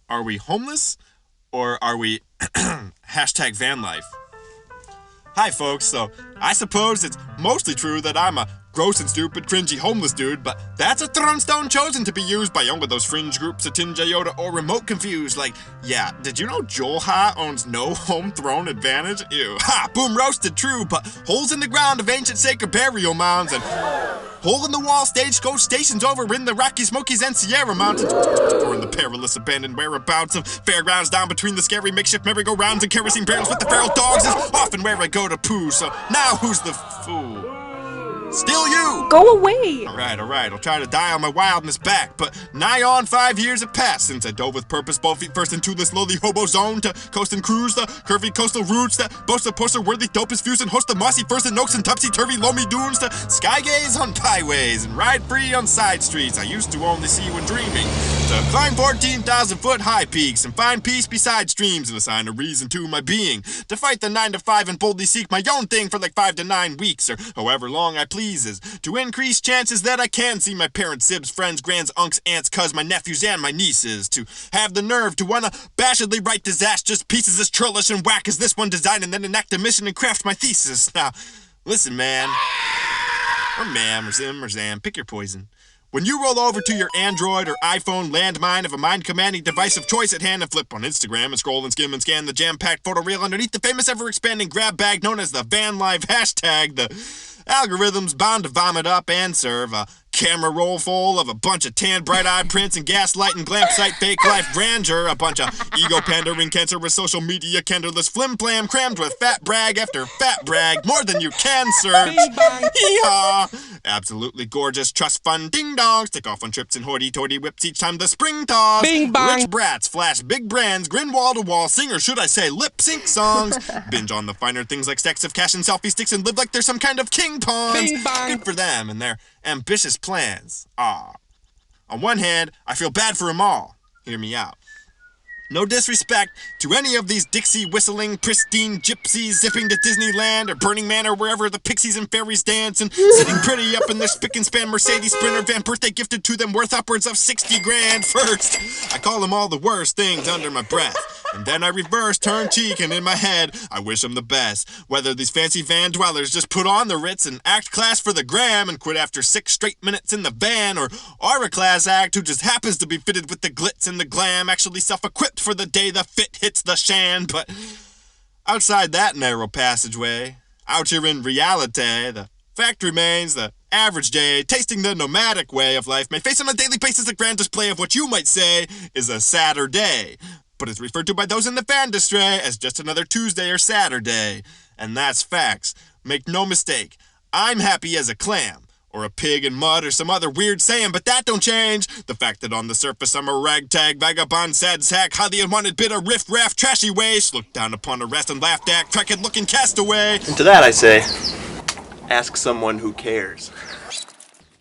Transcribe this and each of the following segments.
Are we homeless? Or are we hashtag Vanlife? Hi folks, so I suppose it's mostly true that I'm a gross and stupid, cringy homeless dude, but that's a throne stone chosen to be used by young with those fringe groups of Tin Jayota or remote confused. Like, yeah, did you know Joel Ha owns no home throne advantage? Ew, ha, boom roasted, true, but holes in the ground of ancient sacred burial mounds and hole-in-the-wall stagecoach stations over in the Rocky Smokies and Sierra Mountains, or in the perilous abandoned whereabouts of fairgrounds down between the scary makeshift merry-go-rounds and kerosene barrels with the feral dogs is often where I go to poo, so now who's the fool? Still you! Go away! Alright, I'll try to dial my wildness back, but nigh on 5 years have passed since I dove with purpose, both feet first into this lowly hobo zone to coast and cruise the curvy coastal routes that boast a poster-worthy dopest views and host the mossy first and oaks and topsy-turvy loamy dunes to sky gaze on byways and ride free on side streets I used to only see when dreaming, to climb 14,000-foot high peaks and find peace beside streams and assign a reason to my being, to fight the 9-to-5 and boldly seek my own thing for like 5 to 9 weeks or however long I pleases, to increase chances that I can see my parents, sibs, friends, grands, unks, aunts, cuz, my nephews, and my nieces, to have the nerve to wanna bashedly write disastrous pieces as churlish and whack as this one design and then enact a mission and craft my thesis. Now, listen, man, or ma'am, or zim, or zam, pick your poison. When you roll over to your Android or iPhone landmine of a mind-commanding device of choice at hand and flip on Instagram and scroll and skim and scan the jam-packed photo reel underneath the famous ever-expanding grab bag known as the Vanlife hashtag, the algorithm's bound to vomit up and serve a camera roll full of a bunch of tan, bright-eyed prints and gaslight and glamp-site fake life grandeur, a bunch of ego-pandering, cancerous social media, candorless flim-flam crammed with fat brag after fat brag, more than you can search. Hee-haw! Absolutely gorgeous trust fund ding-dongs take off on trips and hoity-toity whips each time the spring thaws. Bing bong. Rich brats flash big brands, grin wall-to-wall, sing or should I say lip-sync songs, binge on the finer things like stacks of cash and selfie sticks and live like they're some kind of king pawns. Bing bong. Good for them and their ambitious plans. On one hand, I feel bad for them all. Hear me out. No disrespect to any of these Dixie-whistling, pristine gypsies zipping to Disneyland or Burning Man or wherever the pixies and fairies dance and sitting pretty up in their spick-and-span Mercedes Sprinter van birthday gifted to them worth upwards of 60 grand. First, I call them all the worst things under my breath. And then I reverse, turn cheek, and in my head, I wish them the best. Whether these fancy van dwellers just put on the Ritz and act class for the gram and quit after 6 straight minutes in the van, or are a class act who just happens to be fitted with the glitz and the glam, actually self-equipped for the day the fit hits the shan. But outside that narrow passageway, out here in reality, the fact remains the average day, tasting the nomadic way of life, may face on a daily basis a grand display of what you might say is a Saturday, but it's referred to by those in the fan distray as just another Tuesday or Saturday. And that's facts. Make no mistake, I'm happy as a clam, or a pig in mud, or some other weird saying, but that don't change the fact that on the surface I'm a ragtag, vagabond, sad sack, highly unwanted bit of riff-raff, trashy waste, looked down upon, harassed, and laughed at, crackhead-looking castaway. And to that I say, ask someone who cares.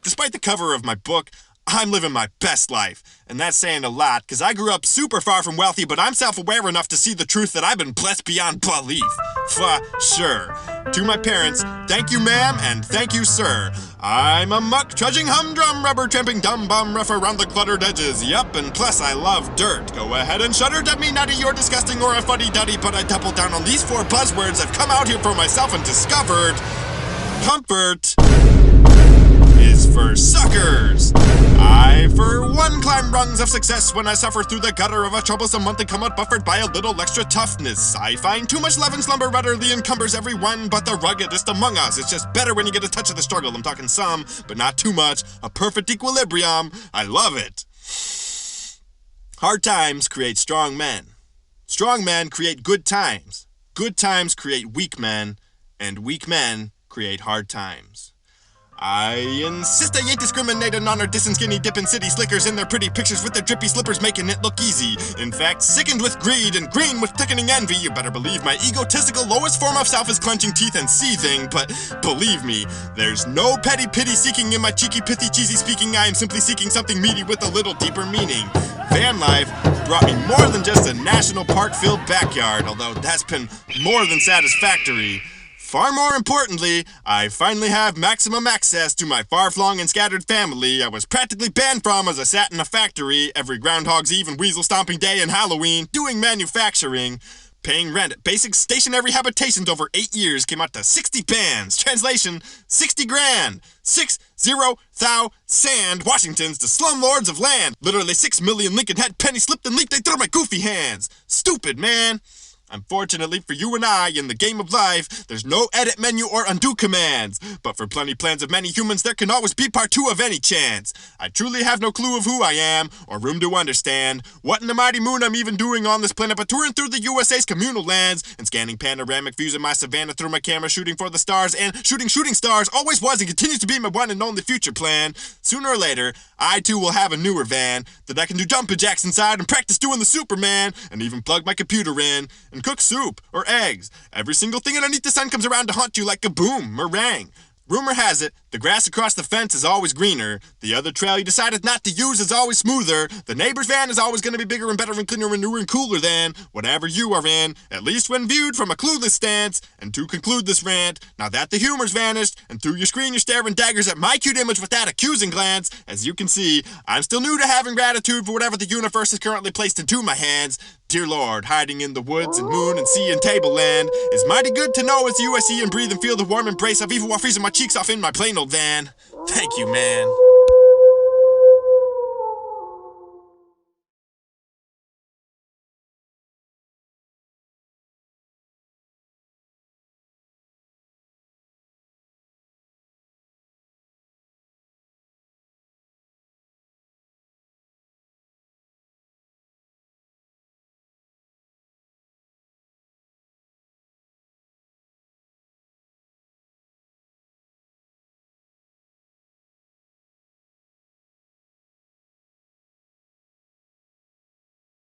Despite the cover of my book, I'm living my best life. And that's saying a lot, because I grew up super far from wealthy, but I'm self-aware enough to see the truth that I've been blessed beyond belief. For sure. To my parents, thank you ma'am, and thank you sir. I'm a muck, trudging humdrum, rubber tramping dumb bum, rough around the cluttered edges. Yup, and plus I love dirt. Go ahead and shudder at me, not you're disgusting or a fuddy-duddy, but I double down on these 4 buzzwords I've come out here for myself and discovered. Comfort is for suckers. I, for one, climb rungs of success when I suffer through the gutter of a troublesome month and come out buffered by a little extra toughness. I find too much love and slumber utterly encumbers everyone but the ruggedest among us. It's just better when you get a touch of the struggle. I'm talking some, but not too much. A perfect equilibrium. I love it. Hard times create strong men. Strong men create good times. Good times create weak men. And weak men create hard times. I insist I ain't discriminating on or dissing skinny dipping city slickers in their pretty pictures with their drippy slippers making it look easy. In fact, sickened with greed and green with thickening envy, you better believe my egotistical lowest form of self is clenching teeth and seething. But believe me, there's no petty pity seeking in my cheeky, pithy, cheesy speaking. I am simply seeking something meaty with a little deeper meaning. Van life brought me more than just a national park-filled backyard, although that's been more than satisfactory. Far more importantly, I finally have maximum access to my far-flung and scattered family I was practically banned from as I sat in a factory every Groundhog's Eve and Weasel Stomping Day and Halloween doing manufacturing. Paying rent at basic stationary habitations over 8 years came out to 60 bands. Translation, 60 grand. 6,000 Washingtons to slumlords of land. Literally 6 million Lincoln had penny slipped and leaked through my goofy hands. Stupid, man. Unfortunately for you and I, in the game of life, there's no edit menu or undo commands. But for plenty plans of many humans, there can always be part 2 of any chance. I truly have no clue of who I am, or room to understand what in the mighty moon I'm even doing on this planet, but touring through the USA's communal lands, and scanning panoramic views of my savannah through my camera, shooting for the stars, and shooting stars always was and continues to be my one and only future plan. Sooner or later, I too will have a newer van that I can do jumping jacks inside and practice doing the Superman, and even plug my computer in, and cook soup or eggs. Every single thing underneath the sun comes around to haunt you like a boom meringue. Rumor has it, the grass across the fence is always greener. The other trail you decided not to use is always smoother. The neighbor's van is always going to be bigger and better and cleaner and newer and cooler than whatever you are in, at least when viewed from a clueless stance. And to conclude this rant, now that the humor's vanished, and through your screen you're staring daggers at my cute image with that accusing glance, as you can see, I'm still new to having gratitude for whatever the universe has currently placed into my hands. Dear Lord, hiding in the woods and moon and sea and tableland, is mighty good to know as you I see and breathe and feel the warm embrace of evil while freezing my cheeks off in my plain old van. Thank you, man.